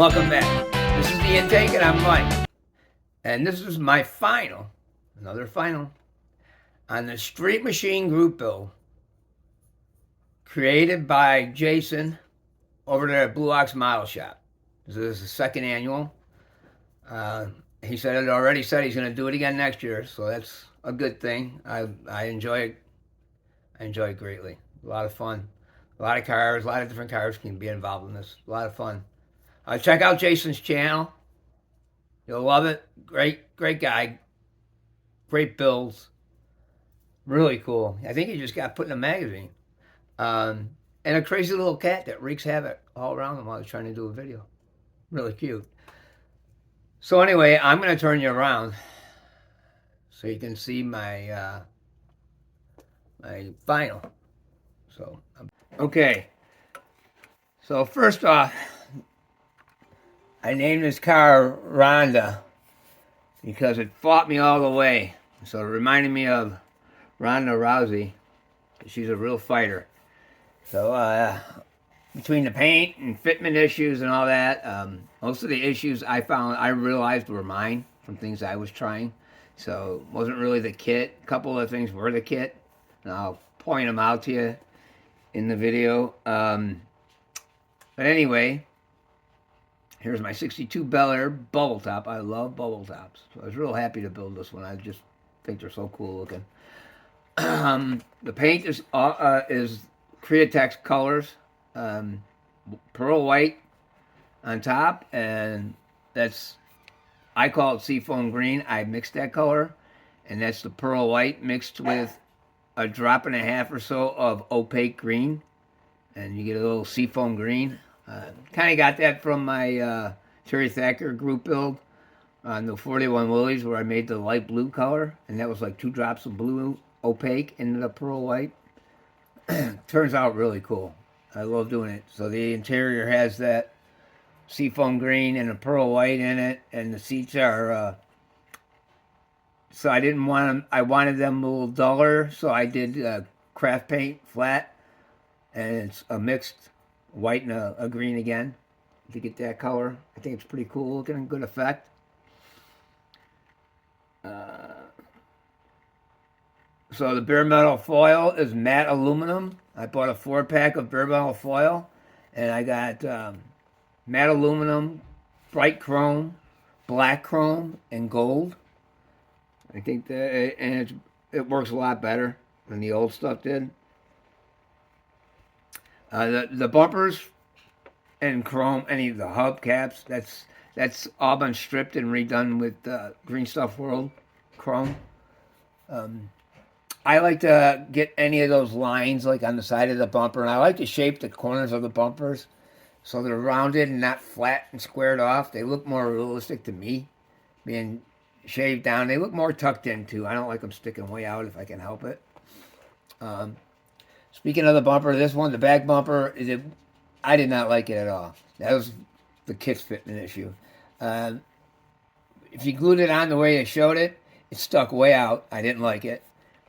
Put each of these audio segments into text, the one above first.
Welcome back. This is the intake, and I'm Mike. And this is my another final, on the Street Machine group build, created by Jason over there at Blue Ox Model Shop. This is the second annual. He already said he's going to do it again next year, so that's a good thing. I enjoy it. I enjoy it greatly. A lot of fun. A lot of cars, a lot of different cars can be involved in this. A lot of fun. Check out Jason's channel. You'll love it. Great guy. Great builds. Really cool. I think he just got put in a magazine. And a crazy little cat that wreaks havoc all around him while he's trying to do a video. Really cute. So anyway, I'm going to turn you around so you can see my my final. So, okay. So first off, I named this car Rhonda because it fought me all the way. So it reminded me of Ronda Rousey. She's a real fighter. So between the paint and fitment issues and all that, most of the issues I realized were mine from things I was trying. So it wasn't really the kit. A couple of things were the kit. And I'll point them out to you in the video. But anyway, here's my 62 Bel Air bubble top. I love bubble tops. So I was real happy to build this one. I just think they're so cool looking. The paint is Createx colors. Pearl white on top, and I call it seafoam green. I mixed that color, and that's the pearl white mixed with a drop and a half or so of opaque green, and you get a little seafoam green. Kind of got that from my Terry Thacker group build on the 41 Willys, where I made the light blue color, and that was like 2 drops of blue opaque into the pearl white. Turns out really cool. I love doing it. So the interior has that seafoam green and a pearl white in it, and the seats are so I wanted them a little duller, so I did craft paint flat, and it's a mixed white and a green again to get that color. I think it's pretty cool looking, good effect. So the bare metal foil is matte aluminum. I bought a 4-pack of bare metal foil, and I got matte aluminum, bright chrome, black chrome, and gold. I think that, and it works a lot better than the old stuff did. The bumpers and chrome, any of the hub caps, that's all been stripped and redone with Green Stuff World chrome. I like to get any of those lines like on the side of the bumper, and I like to shape the corners of the bumpers so they're rounded and not flat and squared off. They look more realistic to me, being shaved down. They look more tucked in too. I don't like them sticking way out if I can help it. Speaking of the bumper, this one, the back bumper, I did not like it at all. That was the kit's fitment issue. If you glued it on the way they showed it, it stuck way out. I didn't like it.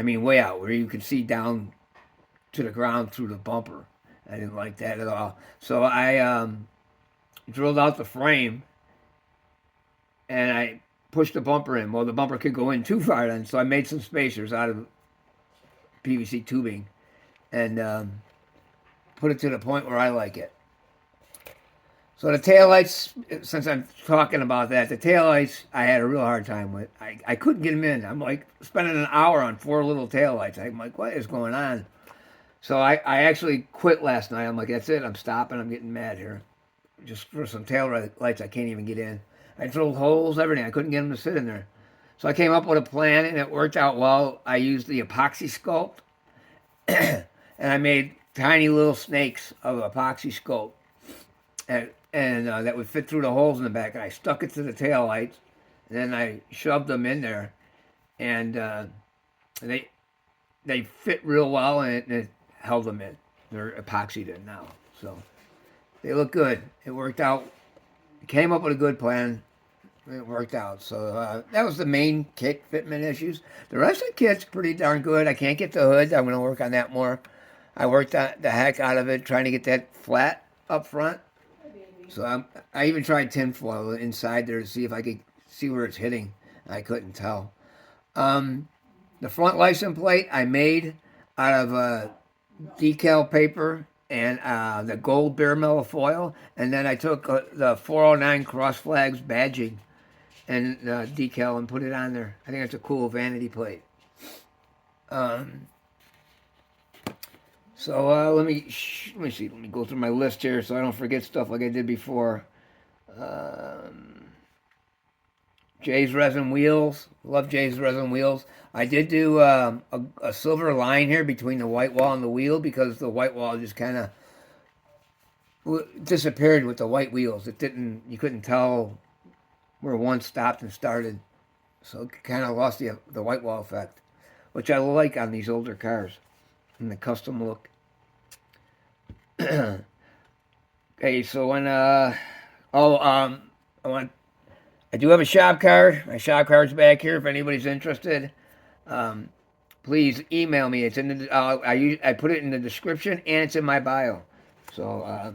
I mean, way out, where you could see down to the ground through the bumper. I didn't like that at all. So I drilled out the frame, and I pushed the bumper in. Well, the bumper could go in too far then, so I made some spacers out of PVC tubing and put it to the point where I like it. So the taillights, since I'm talking about that, the taillights I had a real hard time with. I couldn't get them in. I'm like spending an hour on 4 little taillights. I'm like, what is going on? So I actually quit last night. I'm like, that's it. I'm stopping. I'm getting mad here. Just for some tail lights I can't even get in. I drilled holes, everything. I couldn't get them to sit in there. So I came up with a plan, and it worked out well. I used the epoxy sculpt, and I made tiny little snakes of epoxy sculpt. And that would fit through the holes in the back. And I stuck it to the tail lights, and then I shoved them in there, and they fit real well, and it held them in. They're epoxied in now, so they look good. It worked out. Came up with a good plan. It worked out. So that was the main kit fitment issues. The rest of the kit's pretty darn good. I can't get the hood. I'm going to work on that more. I worked the heck out of it, trying to get that flat up front. So I even tried tinfoil inside there to see if I could see where it's hitting. I couldn't tell. Um, the front license plate I made out of decal paper and the gold bare metal foil, and then I took the 409 cross flags badging and decal and put it on there. I think it's a cool vanity plate. Um, so let me see. Let me go through my list here so I don't forget stuff like I did before. Um, Jay's resin wheels. Love Jay's resin wheels. I did do a silver line here between the white wall and the wheel because the white wall just kind of disappeared with the white wheels. It didn't. You couldn't tell where one stopped and started, so it kind of lost the white wall effect, which I like on these older cars and the custom look. Okay, so when I want I do have a shop card. My shop card's back here if anybody's interested. Um, please email me. It's in the I put it in the description and it's in my bio, so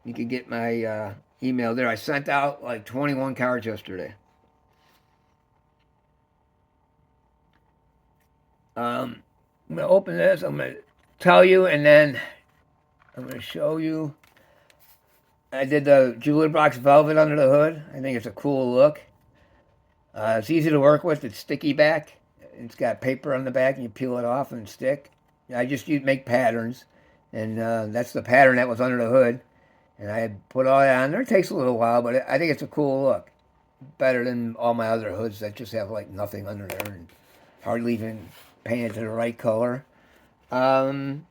you can get my email there. I sent out like 21 cards yesterday. I'm gonna open this. I'm gonna tell you, and then I'm gonna show you. I did the Jeweler Box Velvet under the hood. I think it's a cool look. It's easy to work with. It's sticky back. It's got paper on the back, and you peel it off and stick. I just make patterns, and that's the pattern that was under the hood. And I put all that on there. It takes a little while, but I think it's a cool look. Better than all my other hoods that just have like nothing under there and hardly even painted to the right color. Um,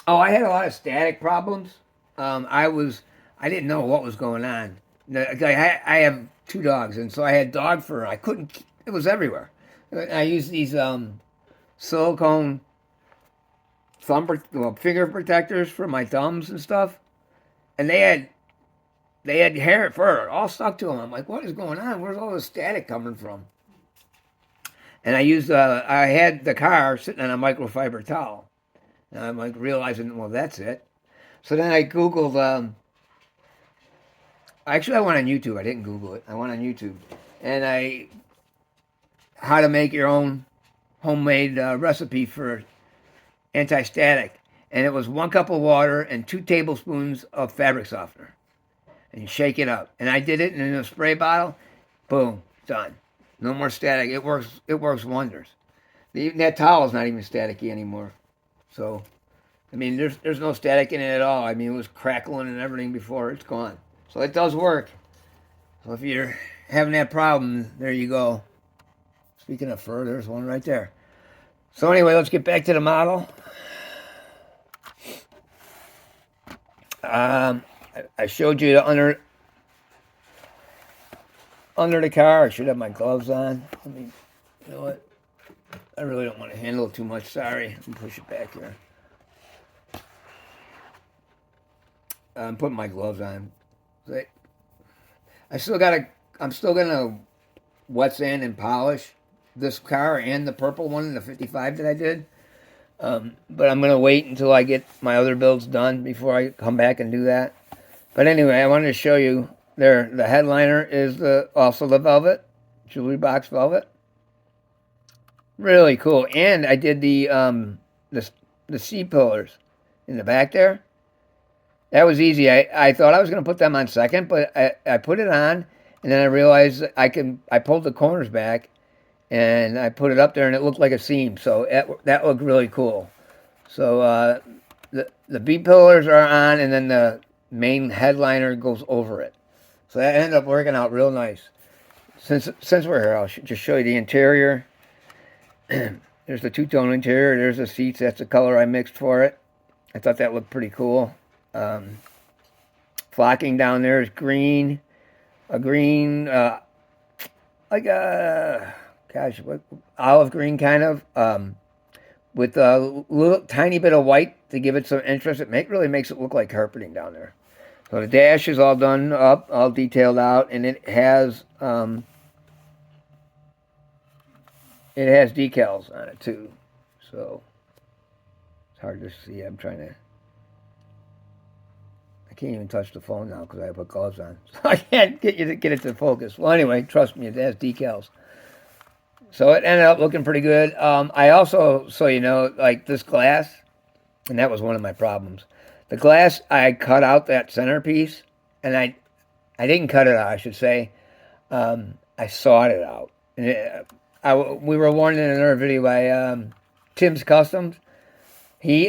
oh, I had a lot of static problems. I didn't know what was going on. I have two dogs, and so I had dog fur. I couldn't. It was everywhere. I used these silicone finger protectors for my thumbs and stuff, and they had hair fur all stuck to them. I'm like, what is going on? Where's all this static coming from? And I had the car sitting on a microfiber towel, and I'm like realizing, well, that's it. So then I Googled. Actually, I went on YouTube. I didn't Google it. I went on YouTube, and how to make your own homemade recipe for anti-static, and it was 1 cup of water and 2 tablespoons of fabric softener, and you shake it up. And I did it in a spray bottle. Boom, done. No more static. It works. It works wonders. Even that towel is not even staticky anymore. So, I mean, there's no static in it at all. I mean, it was crackling and everything before. It's gone. So it does work. So if you're having that problem, there you go. Speaking of fur, there's one right there. So anyway, let's get back to the model. I showed you the under the car. I should have my gloves on. You know what? I really don't want to handle it too much. Sorry. Let me push it back here. I'm putting my gloves on. I'm still gonna wet sand and polish this car and the purple one, the 55 that I did. But I'm gonna wait until I get my other builds done before I come back and do that. But anyway, I wanted to show you there. The headliner is also the velvet, jewelry box velvet. Really cool. And I did the C pillars in the back there. That was easy. I thought I was going to put them on second, but I put it on, and then I realized I pulled the corners back, and I put it up there, and it looked like a seam. So that looked really cool. So the B pillars are on, and then the main headliner goes over it. So that ended up working out real nice. Since we're here, I'll just show you the interior. There's the two-tone interior. There's the seats. That's the color I mixed for it. I thought that looked pretty cool. Flocking down there is green. A green, like a, olive green kind of, with a little tiny bit of white to give it some interest. Really makes it look like carpeting down there. So the dash is all done up, all detailed out, and it has decals on it too. So it's hard to see. I can't even touch the phone now because I put gloves on. So I can't get it to focus. Well, anyway, trust me, it has decals. So it ended up looking pretty good. I also, so you know, like this glass, and that was one of my problems. The glass, I cut out that centerpiece, and I didn't cut it out, I should say. I sawed it out. And we were warned in another video by Tim's Customs. He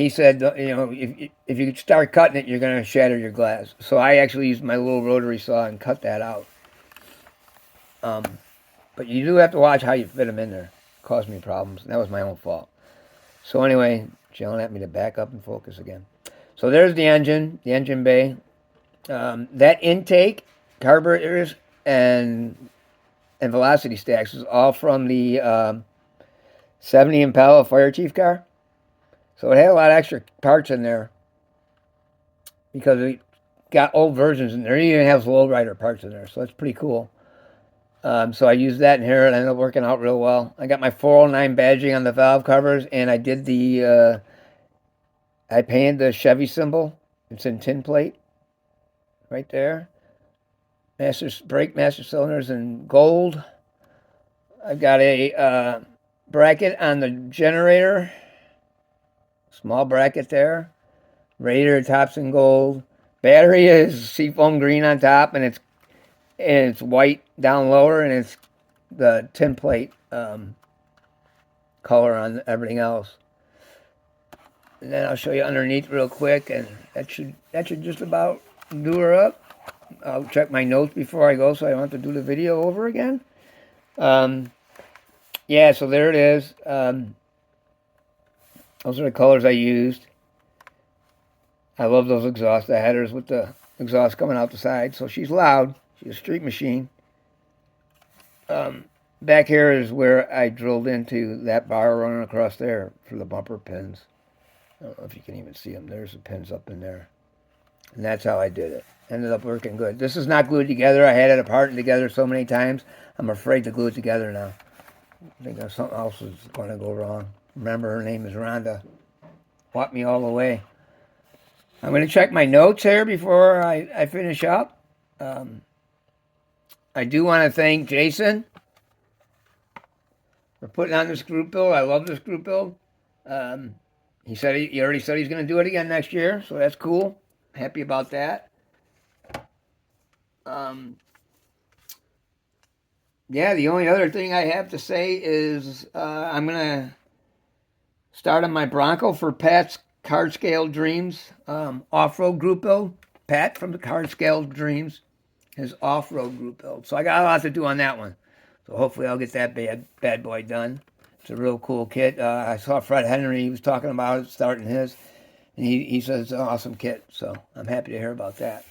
said, you know, if you start cutting it, you're going to shatter your glass. So I actually used my little rotary saw and cut that out. But you do have to watch how you fit them in there. It caused me problems. And that was my own fault. So anyway, yelling at me to back up and focus again. So there's the engine bay. That intake, carburetors, and velocity stacks is all from the 70 Impala Fire Chief car. So it had a lot of extra parts in there because it got old versions in there. It even has lowrider parts in there, so that's pretty cool. So I used that in here, and it ended up working out real well. I got my 409 badging on the valve covers, and I did I painted the Chevy symbol. It's in tin plate, right there. Brake master cylinders in gold. I've got a bracket on the generator. Small bracket there. Radiator top's in gold. Battery is seafoam green on top, and it's white down lower, and it's the tin plate color on everything else. And then I'll show you underneath real quick, and that should just about do her up. I'll check my notes before I go, so I don't have to do the video over again. Yeah, so there it is. Those are the colors I used. I love those exhaust headers with the exhaust coming out the side. So she's loud. She's a street machine. Back here is where I drilled into that bar running across there for the bumper pins. I don't know if you can even see them. There's the pins up in there. And that's how I did it. Ended up working good. This is not glued together. I had it apart and together so many times. I'm afraid to glue it together now. I think something else is going to go wrong. Remember, her name is Rhonda. Walked me all the way. I'm going to check my notes here before I finish up. I do want to thank Jason for putting on this group build. I love this group build. He already said he's going to do it again next year, so that's cool. Happy about that. Yeah, the only other thing I have to say is I'm going to start on my Bronco for Pat's Card Scale Dreams off-road group build. Pat from the Card Scale Dreams, his off-road group build. So I got a lot to do on that one. So hopefully I'll get that bad boy done. It's a real cool kit. I saw Fred Henry, he was talking about it, starting his. And he says it's an awesome kit. So I'm happy to hear about that.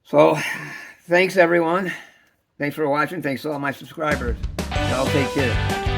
So thanks everyone. Thanks for watching. Thanks to all my subscribers. Y'all take care.